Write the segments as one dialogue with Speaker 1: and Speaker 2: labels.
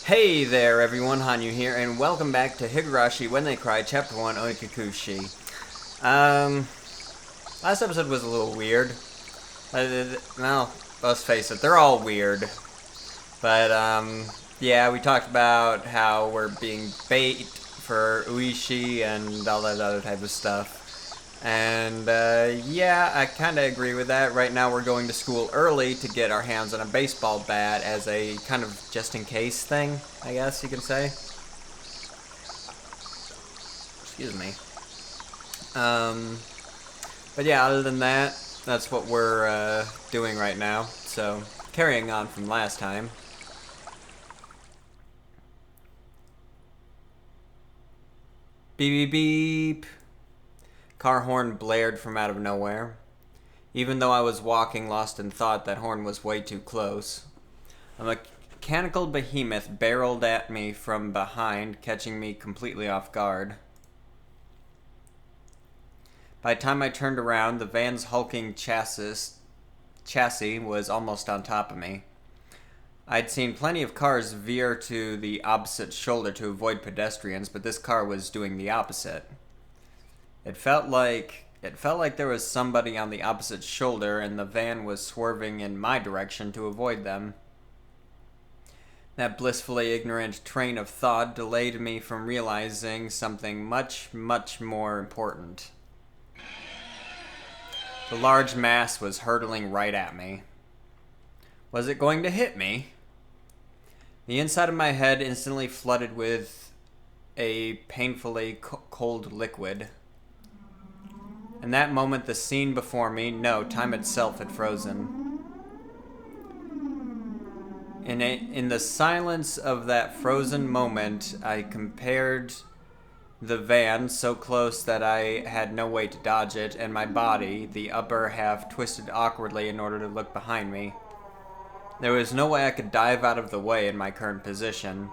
Speaker 1: Hey there everyone, Hanyou here, and welcome back to Higurashi When They Cry, Ch.1 Onikakushi. Last episode was a little weird. Well, let's face it, they're all weird. But, yeah, we talked about how we're being bait for Uishi and all that other type of stuff. And, yeah, I kind of agree with that. Right now we're going to school early to get our hands on a baseball bat as a kind of just-in-case thing, I guess you can say. Excuse me. But yeah, other than that, that's what we're, doing right now. So, carrying on from last time. Beep beep beep. Car horn blared from out of nowhere. Even though I was walking lost in thought, that horn was way too close. A mechanical behemoth barreled at me from behind, catching me completely off guard. By the time I turned around, the van's hulking chassis was almost on top of me. I'd seen plenty of cars veer to the opposite shoulder to avoid pedestrians, but this car was doing the opposite. It felt like there was somebody on the opposite shoulder, and the van was swerving in my direction to avoid them. That blissfully ignorant train of thought delayed me from realizing something much, much more important. The large mass was hurtling right at me. Was it going to hit me? The inside of my head instantly flooded with a painfully cold liquid. In that moment, the scene before me, no, time itself had frozen. In the silence of that frozen moment, I compared the van so close that I had no way to dodge it, and my body, the upper half, twisted awkwardly in order to look behind me. There was no way I could dive out of the way in my current position.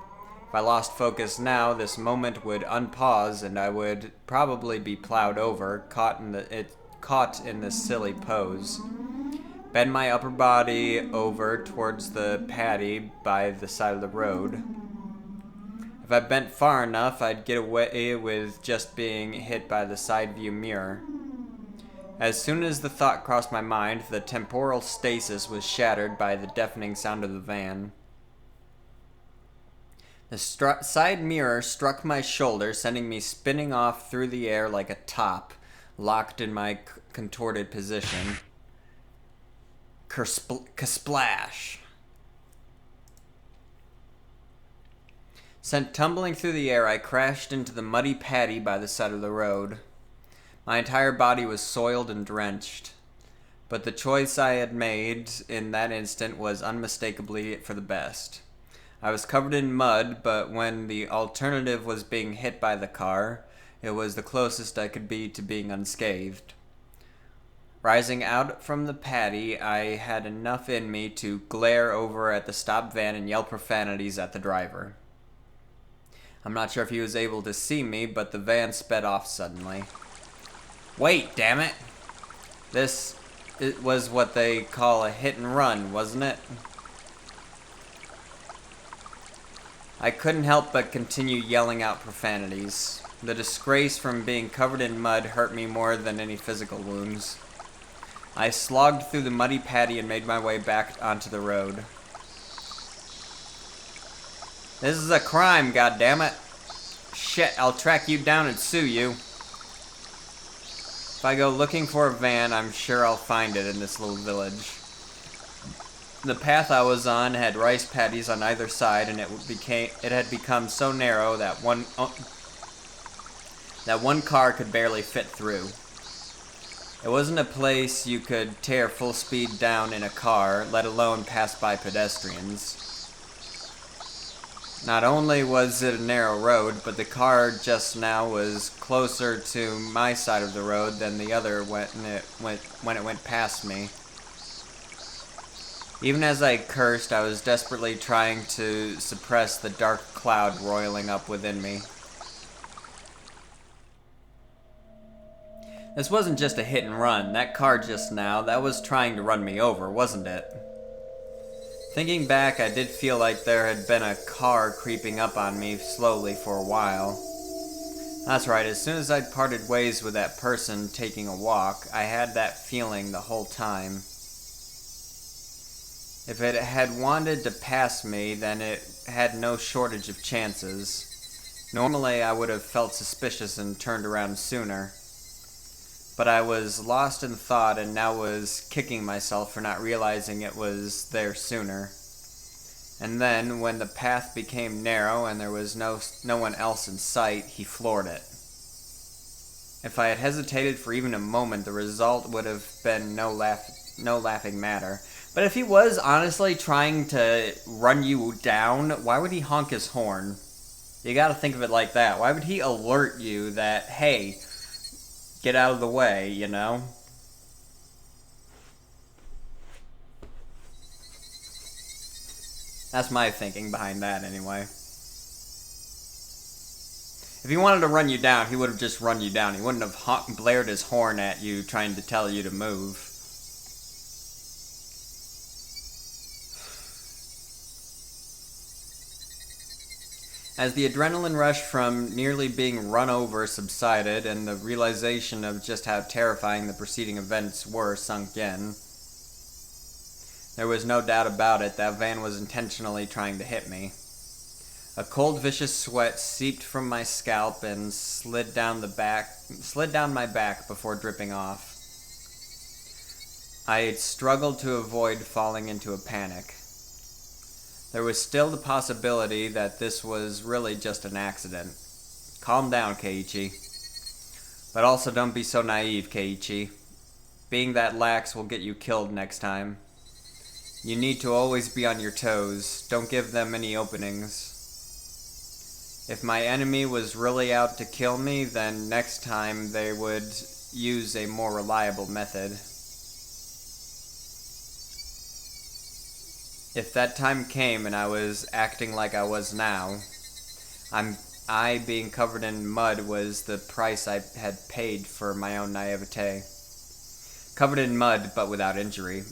Speaker 1: If I lost focus now, this moment would unpause and I would probably be plowed over, caught in this silly pose. Bend my upper body over towards the paddy by the side of the road. If I bent far enough, I'd get away with just being hit by the side view mirror. As soon as the thought crossed my mind, the temporal stasis was shattered by the deafening sound of the van. The side mirror struck my shoulder, sending me spinning off through the air like a top, locked in my contorted position. Kersplash! Sent tumbling through the air, I crashed into the muddy paddy by the side of the road. My entire body was soiled and drenched, but the choice I had made in that instant was unmistakably for the best. I was covered in mud, but when the alternative was being hit by the car, it was the closest I could be to being unscathed. Rising out from the paddy, I had enough in me to glare over at the stopped van and yell profanities at the driver. I'm not sure if he was able to see me, but the van sped off suddenly. Wait, damn it! It was what they call a hit and run, wasn't it? I couldn't help but continue yelling out profanities. The disgrace from being covered in mud hurt me more than any physical wounds. I slogged through the muddy paddy and made my way back onto the road. This is a crime, goddammit! Shit, I'll track you down and sue you. If I go looking for a van, I'm sure I'll find it in this little village. The path I was on had rice paddies on either side, and it had become so narrow that one car could barely fit through. It wasn't a place you could tear full speed down in a car, let alone pass by pedestrians. Not only was it a narrow road, but the car just now was closer to my side of the road than the other when it went past me. Even as I cursed, I was desperately trying to suppress the dark cloud roiling up within me. This wasn't just a hit and run. That car just now, that was trying to run me over, wasn't it? Thinking back, I did feel like there had been a car creeping up on me slowly for a while. That's right, as soon as I'd parted ways with that person taking a walk, I had that feeling the whole time. If it had wanted to pass me, then it had no shortage of chances. Normally, I would have felt suspicious and turned around sooner. But I was lost in thought and now was kicking myself for not realizing it was there sooner. And then, when the path became narrow and there was no one else in sight, he floored it. If I had hesitated for even a moment, the result would have been no laughing matter. But if he was honestly trying to run you down, why would he honk his horn? You gotta think of it like that. Why would he alert you that, hey, get out of the way, you know? That's my thinking behind that, anyway. If he wanted to run you down, he would have just run you down. He wouldn't have blared his horn at you trying to tell you to move. As the adrenaline rush from nearly being run over subsided and the realization of just how terrifying the preceding events were sunk in, there was no doubt about it, that van was intentionally trying to hit me. A cold, vicious sweat seeped from my scalp and slid down my back before dripping off. I struggled to avoid falling into a panic. There was still the possibility that this was really just an accident. Calm down, Keiichi. But also don't be so naive, Keiichi. Being that lax will get you killed next time. You need to always be on your toes. Don't give them any openings. If my enemy was really out to kill me, then next time they would use a more reliable method. If that time came and I was acting like I was now, I being covered in mud was the price I had paid for my own naivete. Covered in mud, but without injury.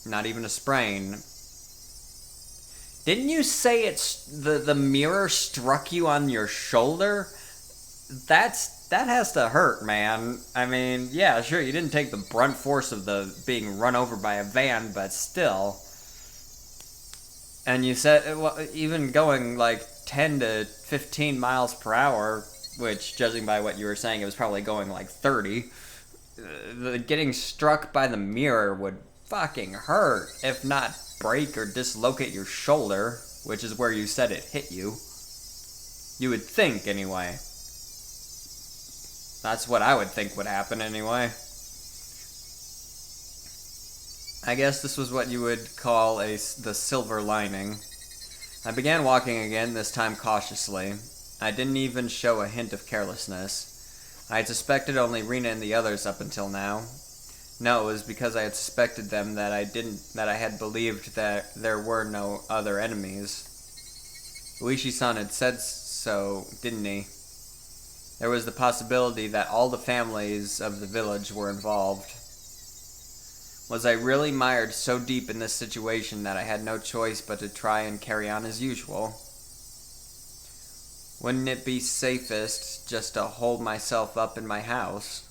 Speaker 1: Not even a sprain. Didn't you say the mirror struck you on your shoulder? That has to hurt, man. I mean, yeah, sure, you didn't take the brunt force of the being run over by a van, but still. And you said, well, even going like 10 to 15 miles per hour, which, judging by what you were saying, it was probably going like 30, getting struck by the mirror would fucking hurt, if not break or dislocate your shoulder, which is where you said it hit you. You would think, anyway. That's what I would think would happen, anyway. I guess this was what you would call the silver lining. I began walking again, this time cautiously. I didn't even show a hint of carelessness. I had suspected only Rina and the others up until now. No, it was because I had suspected them that I had believed that there were no other enemies. Uishi-san had said so, didn't he? There was the possibility that all the families of the village were involved. Was I really mired so deep in this situation that I had no choice but to try and carry on as usual? Wouldn't it be safest just to hold myself up in my house?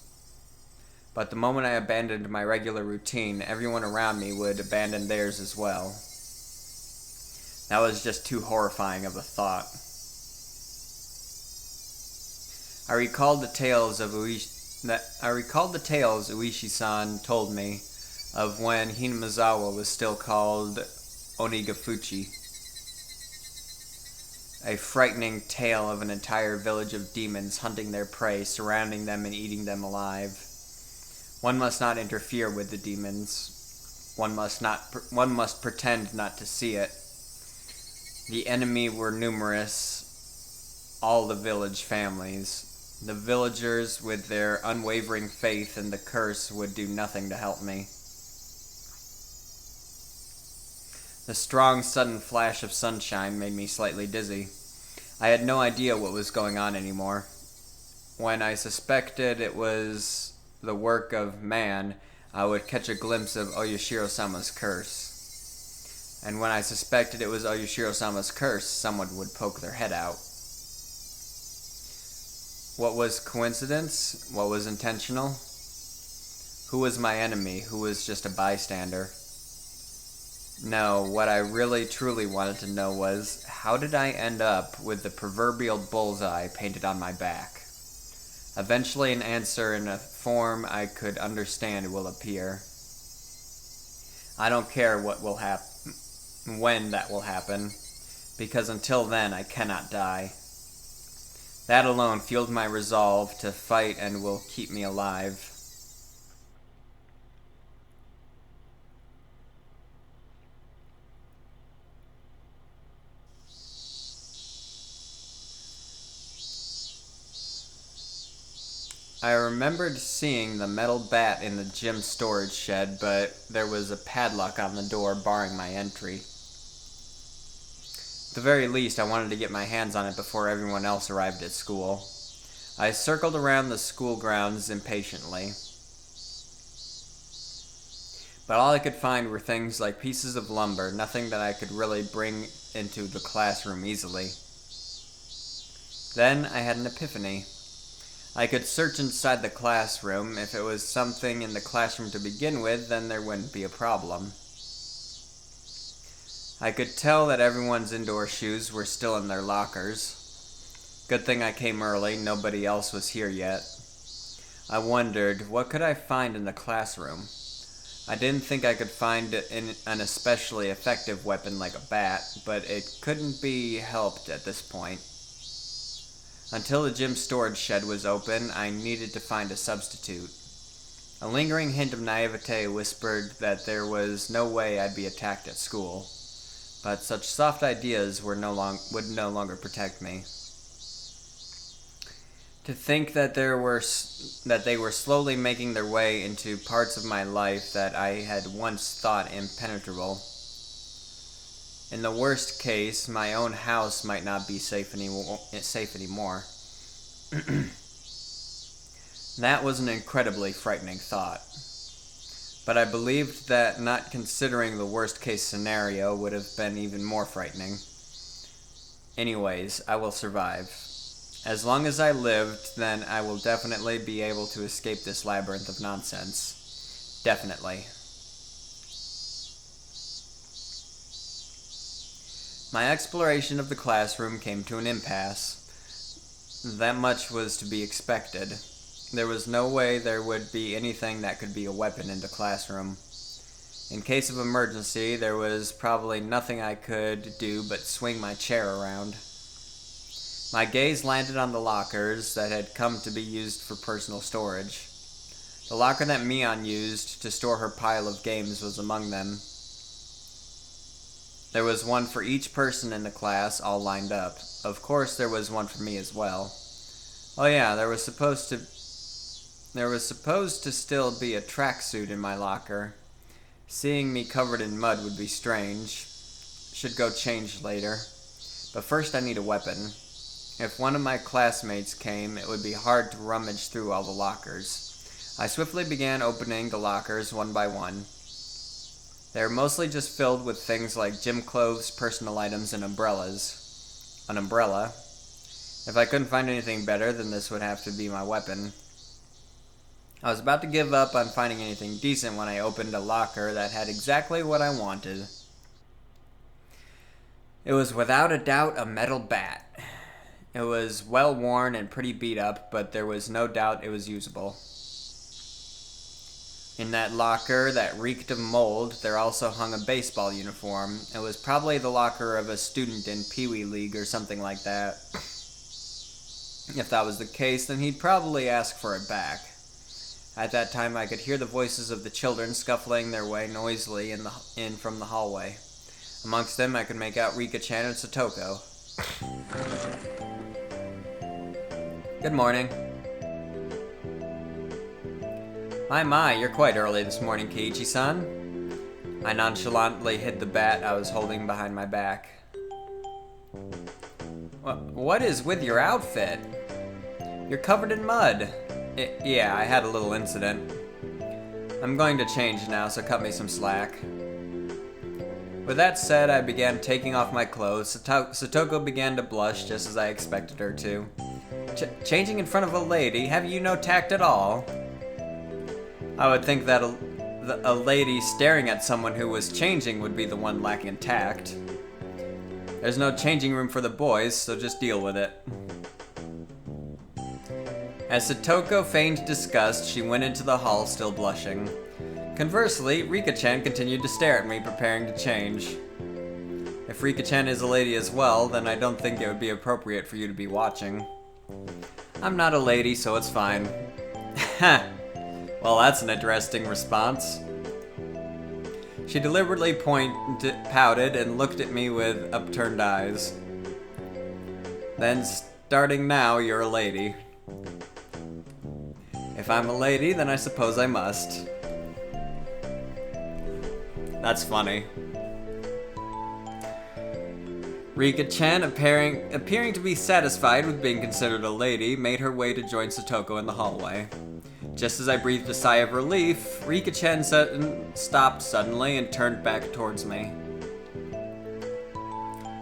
Speaker 1: But the moment I abandoned my regular routine, everyone around me would abandon theirs as well. That was just too horrifying of a thought. I recalled the tales Uishi-san told me of when Hinamizawa was still called Onikakushi. A frightening tale of an entire village of demons hunting their prey, surrounding them and eating them alive. One must not interfere with the demons. One must pretend not to see it. The enemy were numerous, all the village families. The villagers, with their unwavering faith in the curse, would do nothing to help me. The strong, sudden flash of sunshine made me slightly dizzy. I had no idea what was going on anymore. When I suspected it was the work of man, I would catch a glimpse of Oyashiro-sama's curse. and when I suspected it was Oyashiro-sama's curse, someone would poke their head out. What was coincidence? What was intentional? Who was my enemy? Who was just a bystander? No, what I really truly wanted to know was, how did I end up with the proverbial bullseye painted on my back? Eventually an answer in a form I could understand will appear. I don't care what will happen, when that will happen, because until then I cannot die. That alone fueled my resolve to fight and will keep me alive. I remembered seeing the metal bat in the gym storage shed, but there was a padlock on the door barring my entry. At the very least, I wanted to get my hands on it before everyone else arrived at school. I circled around the school grounds impatiently, but all I could find were things like pieces of lumber, nothing that I could really bring into the classroom easily. Then I had an epiphany. I could search inside the classroom. If it was something in the classroom to begin with, then there wouldn't be a problem. I could tell that everyone's indoor shoes were still in their lockers. Good thing I came early, nobody else was here yet. I wondered, what could I find in the classroom? I didn't think I could find an especially effective weapon like a bat, but it couldn't be helped at this point. Until the gym storage shed was open, I needed to find a substitute. A lingering hint of naivete whispered that there was no way I'd be attacked at school, but such soft ideas would no longer protect me. To think that they were slowly making their way into parts of my life that I had once thought impenetrable. In the worst case, my own house might not be safe anymore. That was an incredibly frightening thought. But I believed that not considering the worst case scenario would have been even more frightening. Anyways, I will survive. As long as I lived, then I will definitely be able to escape this labyrinth of nonsense. Definitely. My exploration of the classroom came to an impasse. That much was to be expected. There was no way there would be anything that could be a weapon in the classroom. In case of emergency, there was probably nothing I could do but swing my chair around. My gaze landed on the lockers that had come to be used for personal storage. The locker that Mion used to store her pile of games was among them. There was one for each person in the class, all lined up. Of course, there was one for me as well. Oh yeah, there was supposed to still be a tracksuit in my locker. Seeing me covered in mud would be strange. Should go change later. But first I need a weapon. If one of my classmates came, it would be hard to rummage through all the lockers. I swiftly began opening the lockers one by one. They were mostly just filled with things like gym clothes, personal items, and umbrellas. An umbrella. If I couldn't find anything better, then this would have to be my weapon. I was about to give up on finding anything decent when I opened a locker that had exactly what I wanted. It was without a doubt a metal bat. It was well worn and pretty beat up, but there was no doubt it was usable. In that locker that reeked of mold, there also hung a baseball uniform. It was probably the locker of a student in Pee Wee League or something like that. If that was the case, then he'd probably ask for it back. At that time, I could hear the voices of the children scuffling their way noisily in from the hallway. Amongst them, I could make out Rika-chan and Satoko. Good morning. My, you're quite early this morning, Keiichi-san. I nonchalantly hid the bat I was holding behind my back. What is with your outfit? You're covered in mud. Yeah, I had a little incident. I'm going to change now, so cut me some slack. With that said, I began taking off my clothes. Satoko began to blush just as I expected her to. Changing in front of a lady? Have you no tact at all? I would think that a lady staring at someone who was changing would be the one lacking tact. There's no changing room for the boys, so just deal with it. As Satoko feigned disgust, she went into the hall still blushing. Conversely, Rika-chan continued to stare at me, preparing to change. If Rika-chan is a lady as well, then I don't think it would be appropriate for you to be watching. I'm not a lady, so it's fine. Ha! Well, that's an interesting response. She deliberately pouted and looked at me with upturned eyes. Then, starting now, you're a lady. If I'm a lady, then I suppose I must. That's funny. Rika-chan, appearing to be satisfied with being considered a lady, made her way to join Satoko in the hallway. Just as I breathed a sigh of relief, Rika-chan stopped suddenly and turned back towards me.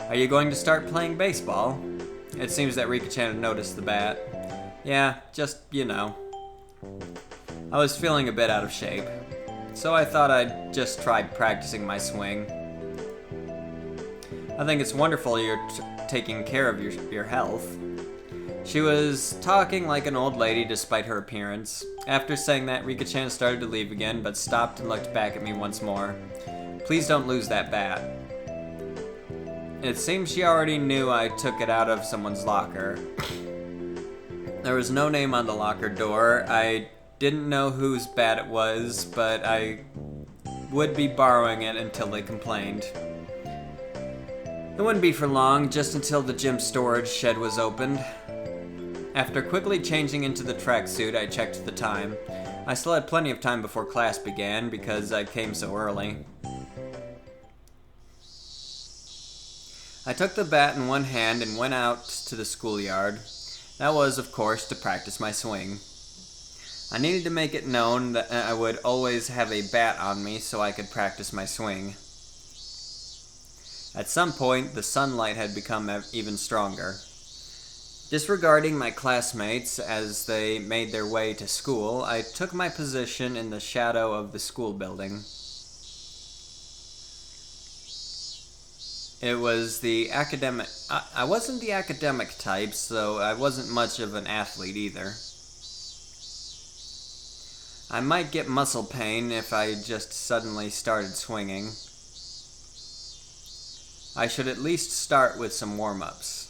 Speaker 1: Are you going to start playing baseball? It seems that Rika-chan had noticed the bat. Yeah, just, you know. I was feeling a bit out of shape, so I thought I'd just try practicing my swing. I think it's wonderful you're taking care of your health. She was talking like an old lady despite her appearance. After saying that, Rika-chan started to leave again, but stopped and looked back at me once more. Please don't lose that bat. It seems she already knew I took it out of someone's locker. There was no name on the locker door. I didn't know whose bat it was, but I would be borrowing it until they complained. It wouldn't be for long, just until the gym storage shed was opened. After quickly changing into the tracksuit, I checked the time. I still had plenty of time before class began because I came so early. I took the bat in one hand and went out to the schoolyard. That was, of course, to practice my swing. I needed to make it known that I would always have a bat on me so I could practice my swing. At some point, the sunlight had become even stronger. Disregarding my classmates as they made their way to school, I took my position in the shadow of the school building. It was the academic... I wasn't the academic type, so I wasn't much of an athlete either. I might get muscle pain if I just suddenly started swinging. I should at least start with some warm-ups.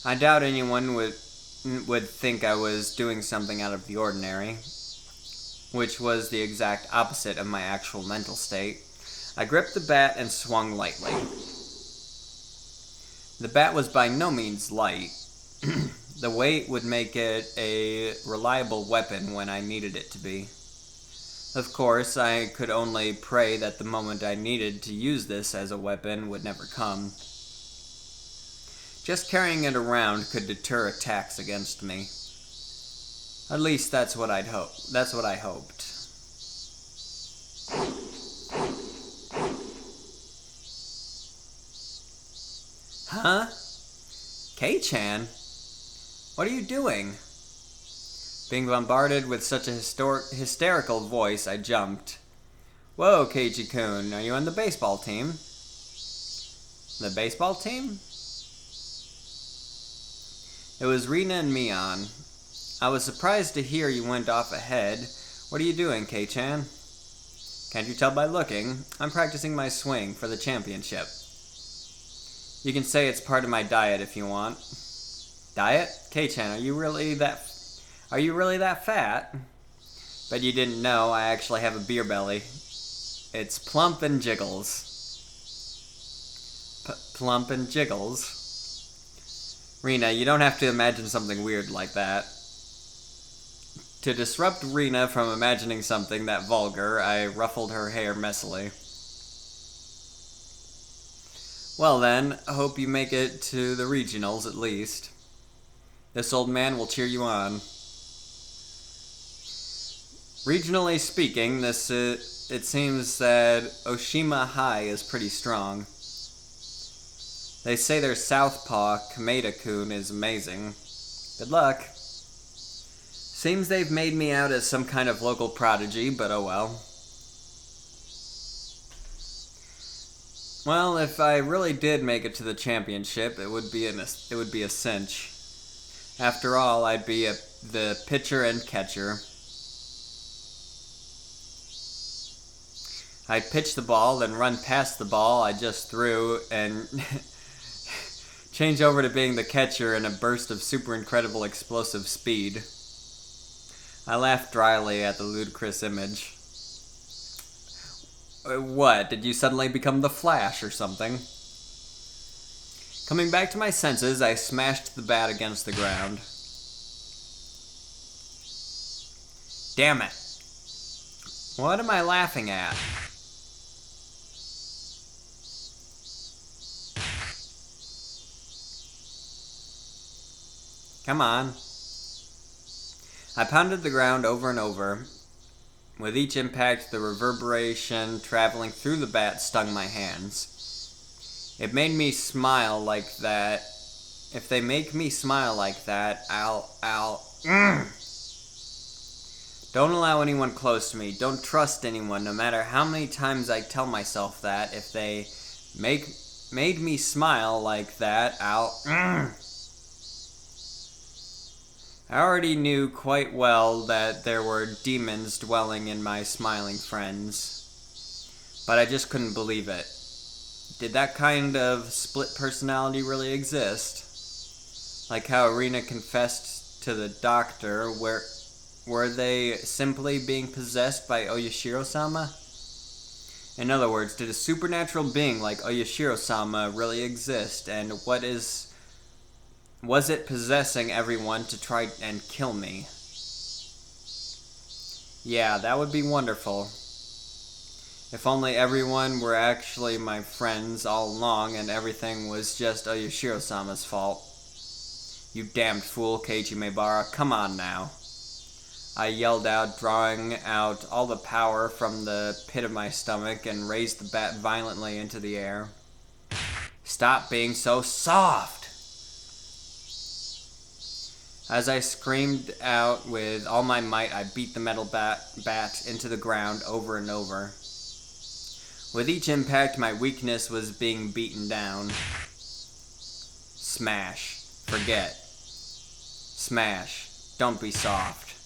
Speaker 1: I doubt anyone would think I was doing something out of the ordinary, which was the exact opposite of my actual mental state. I gripped the bat and swung lightly. The bat was by no means light. The weight would make it a reliable weapon when I needed it to be. Of course, I could only pray that the moment I needed to use this as a weapon would never come. Just carrying it around could deter attacks against me. At least that's what I hoped. Huh? K-chan? What are you doing? Being bombarded with such a hysterical voice, I jumped. Whoa, Keiji-kun, are you on the baseball team? The baseball team? It was Rina and Mion. I was surprised to hear you went off ahead. What are you doing, K-chan? Can't you tell by looking? I'm practicing my swing for the championship. You can say it's part of my diet if you want. Diet? K-chan, are you really that fat? Bet you didn't know I actually have a beer belly. It's plump and jiggles. Plump and jiggles? Rina, you don't have to imagine something weird like that. To disrupt Rina from imagining something that vulgar, I ruffled her hair messily. Well then, I hope you make it to the regionals at least. This old man will cheer you on. Regionally speaking, it seems that Oshima High is pretty strong. They say their southpaw, Kameda-kun, is amazing. Good luck. Seems they've made me out as some kind of local prodigy, but oh well. Well, if I really did make it to the championship, it would be a cinch. After all, I'd be the pitcher and catcher. I'd pitch the ball, then run past the ball I just threw, and change over to being the catcher in a burst of super incredible explosive speed. I laughed dryly at the ludicrous image. What, did you suddenly become the Flash or something? Coming back to my senses, I smashed the bat against the ground. Damn it. What am I laughing at? Come on. I pounded the ground over and over. With each impact, the reverberation traveling through the bat stung my hands. It made me smile like that. If they make me smile like that, I'll. Don't allow anyone close to me. Don't trust anyone, no matter how many times I tell myself that. If they made me smile like that, I'll. I already knew quite well that there were demons dwelling in my smiling friends, but I just couldn't believe it. Did that kind of split personality really exist? Like how Arena confessed to the doctor, were they simply being possessed by Oyashiro-sama? In other words, did a supernatural being like Oyashiro-sama really exist, and was it possessing everyone to try and kill me? Yeah, that would be wonderful. If only everyone were actually my friends all along and everything was just Oyashiro-sama's fault. You damned fool, Keiichi Maebara, come on now. I yelled out, drawing out all the power from the pit of my stomach and raised the bat violently into the air. Stop being so soft! As I screamed out with all my might, I beat the metal bat into the ground over and over. With each impact, my weakness was being beaten down. Smash. Forget. Smash. Don't be soft.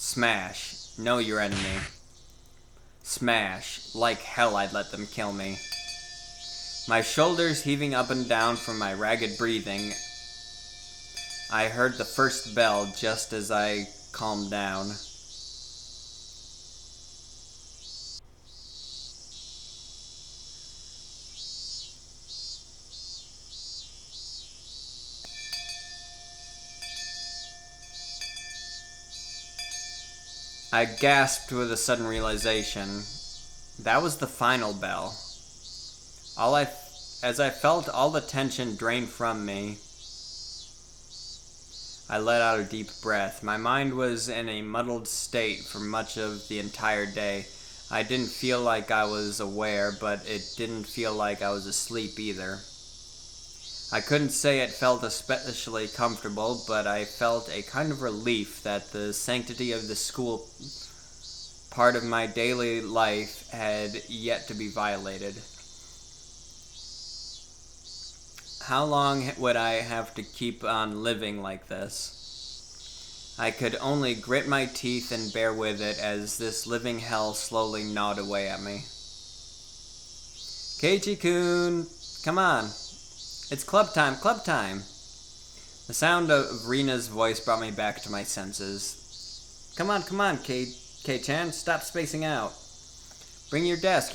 Speaker 1: Smash. Know your enemy. Smash. Like hell I'd let them kill me. My shoulders heaving up and down from my ragged breathing, I heard the first bell just as I calmed down. I gasped with a sudden realization. That was the final bell. As I felt all the tension drain from me, I let out a deep breath. My mind was in a muddled state for much of the entire day. I didn't feel like I was aware, but it didn't feel like I was asleep either. I couldn't say it felt especially comfortable, but I felt a kind of relief that the sanctity of the school part of my daily life had yet to be violated. How long would I have to keep on living like this? I could only grit my teeth and bear with it as this living hell slowly gnawed away at me. Keiichi-kun, come on. It's club time, club time. The sound of Rina's voice brought me back to my senses. Come on, Kei-chan, stop spacing out. Bring your desk.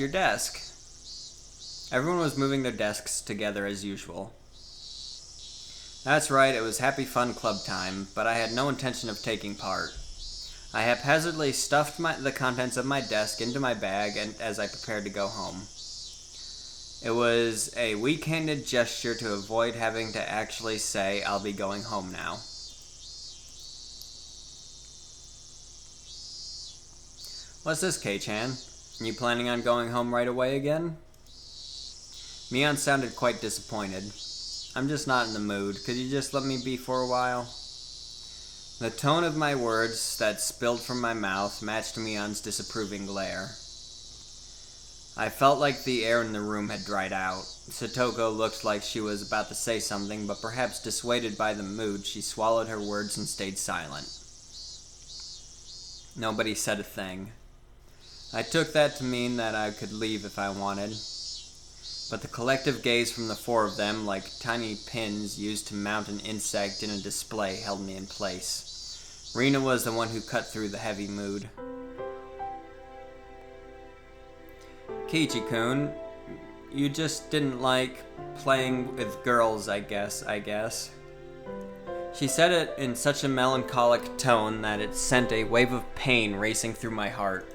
Speaker 1: Everyone was moving their desks together as usual. That's right, it was happy fun club time, but I had no intention of taking part. I haphazardly stuffed the contents of my desk into my bag as I prepared to go home. It was a weak-handed gesture to avoid having to actually say, I'll be going home now. What's this, K-chan? You planning on going home right away again? Mion sounded quite disappointed. I'm just not in the mood. Could you just let me be for a while? The tone of my words that spilled from my mouth matched Mion's disapproving glare. I felt like the air in the room had dried out. Satoko looked like she was about to say something, but perhaps dissuaded by the mood, she swallowed her words and stayed silent. Nobody said a thing. I took that to mean that I could leave if I wanted. But the collective gaze from the four of them, like tiny pins used to mount an insect in a display, held me in place. Rina was the one who cut through the heavy mood. Kichi-kun, you just didn't like playing with girls, I guess. She said it in such a melancholic tone that it sent a wave of pain racing through my heart.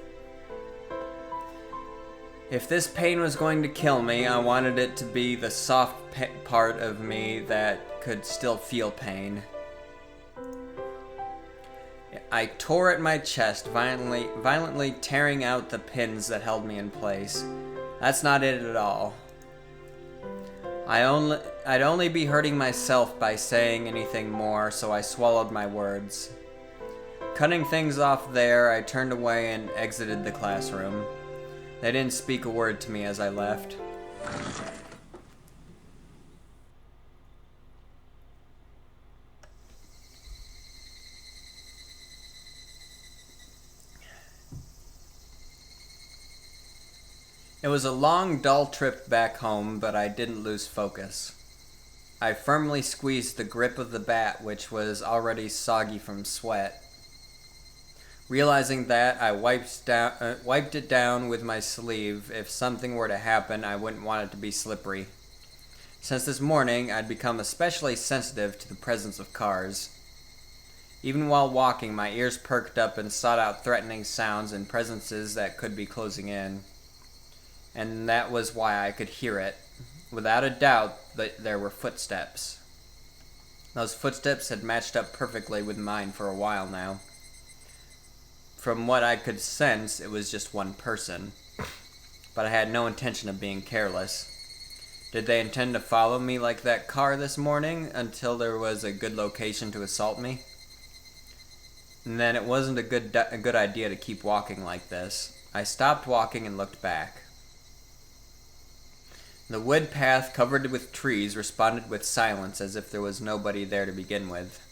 Speaker 1: If this pain was going to kill me, I wanted it to be the soft part of me that could still feel pain. I tore at my chest, violently tearing out the pins that held me in place. That's not it at all. I'd only be hurting myself by saying anything more, so I swallowed my words. Cutting things off there, I turned away and exited the classroom. They didn't speak a word to me as I left. It was a long, dull trip back home, but I didn't lose focus. I firmly squeezed the grip of the bat, which was already soggy from sweat. Realizing that, I wiped it down with my sleeve. If something were to happen, I wouldn't want it to be slippery. Since this morning, I'd become especially sensitive to the presence of cars. Even while walking, my ears perked up and sought out threatening sounds and presences that could be closing in. And that was why I could hear it. Without a doubt, there were footsteps. Those footsteps had matched up perfectly with mine for a while now. From what I could sense, it was just one person. But I had no intention of being careless. Did they intend to follow me like that car this morning until there was a good location to assault me? And then it wasn't a good idea to keep walking like this. I stopped walking and looked back. The wood path covered with trees responded with silence as if there was nobody there to begin with.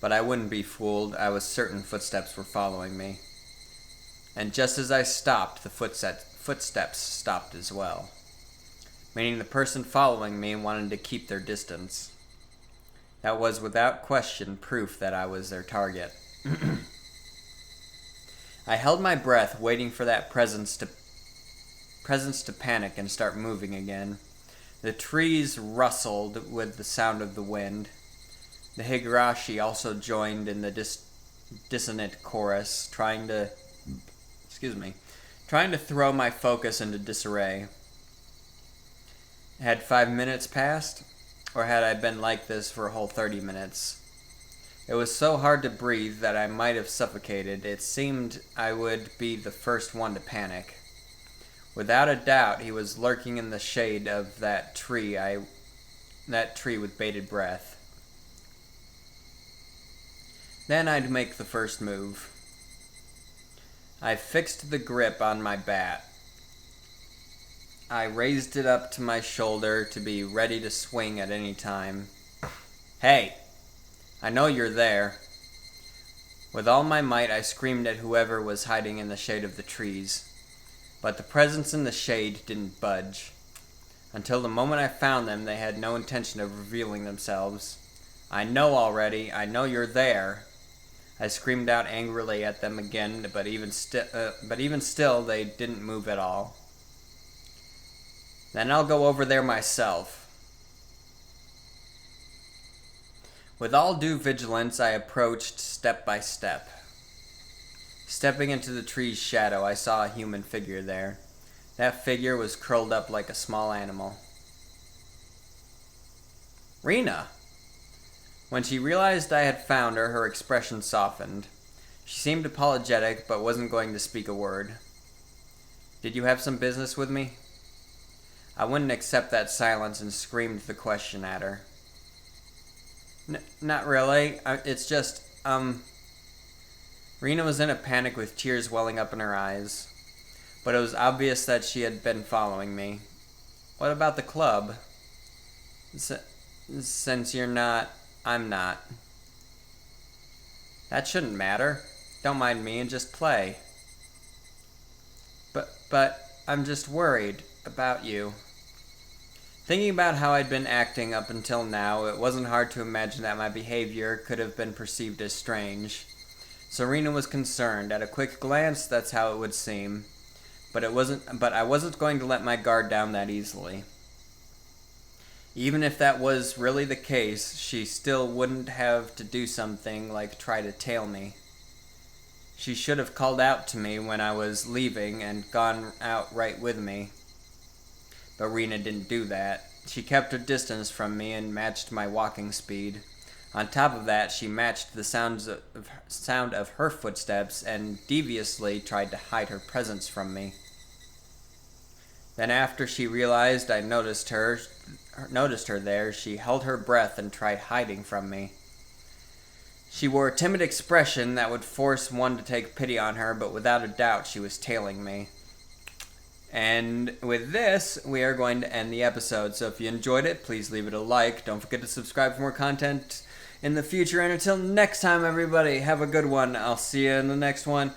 Speaker 1: But I wouldn't be fooled. I was certain footsteps were following me. And just as I stopped, the footsteps stopped as well. Meaning the person following me wanted to keep their distance. That was without question proof that I was their target. I held my breath, waiting for that presence to panic and start moving again. The trees rustled with the sound of the wind. The Higurashi also joined in the dissonant chorus, trying to throw my focus into disarray. Had 5 minutes passed? Or had I been like this for a whole 30 minutes? It was so hard to breathe that I might have suffocated. It seemed I would be the first one to panic. Without a doubt, he was lurking in the shade of that tree with bated breath. Then I'd make the first move. I fixed the grip on my bat. I raised it up to my shoulder to be ready to swing at any time. Hey! I know you're there. With all my might, I screamed at whoever was hiding in the shade of the trees. But the presence in the shade didn't budge. Until the moment I found them, they had no intention of revealing themselves. I know already. I know you're there. I screamed out angrily at them again, but even still, they didn't move at all. Then I'll go over there myself. With all due vigilance, I approached step by step. Stepping into the tree's shadow, I saw a human figure there. That figure was curled up like a small animal. Rina! When she realized I had found her, her expression softened. She seemed apologetic, but wasn't going to speak a word. Did you have some business with me? I wouldn't accept that silence and screamed the question at her. Not really. It's just, Rena was in a panic with tears welling up in her eyes. But it was obvious that she had been following me. What about the club? Since you're not, I'm not. That shouldn't matter. Don't mind me and just play. But I'm just worried about you. Thinking about how I'd been acting up until now, it wasn't hard to imagine that my behavior could have been perceived as strange. Serena was concerned. At a quick glance, that's how it would seem. But I wasn't going to let my guard down that easily. Even if that was really the case, she still wouldn't have to do something like try to tail me. She should have called out to me when I was leaving and gone out right with me. But Rena didn't do that. She kept her distance from me and matched my walking speed. On top of that, she matched the sound of her footsteps and deviously tried to hide her presence from me. Then after she realized I noticed her there, she held her breath and tried hiding from me. She wore a timid expression that would force one to take pity on her, but without a doubt she was tailing me. And with this, we are going to end the episode. So if you enjoyed it, please leave it a like. Don't forget to subscribe for more content in the future. And until next time, everybody, have a good one. I'll see you in the next one.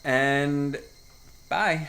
Speaker 1: And bye.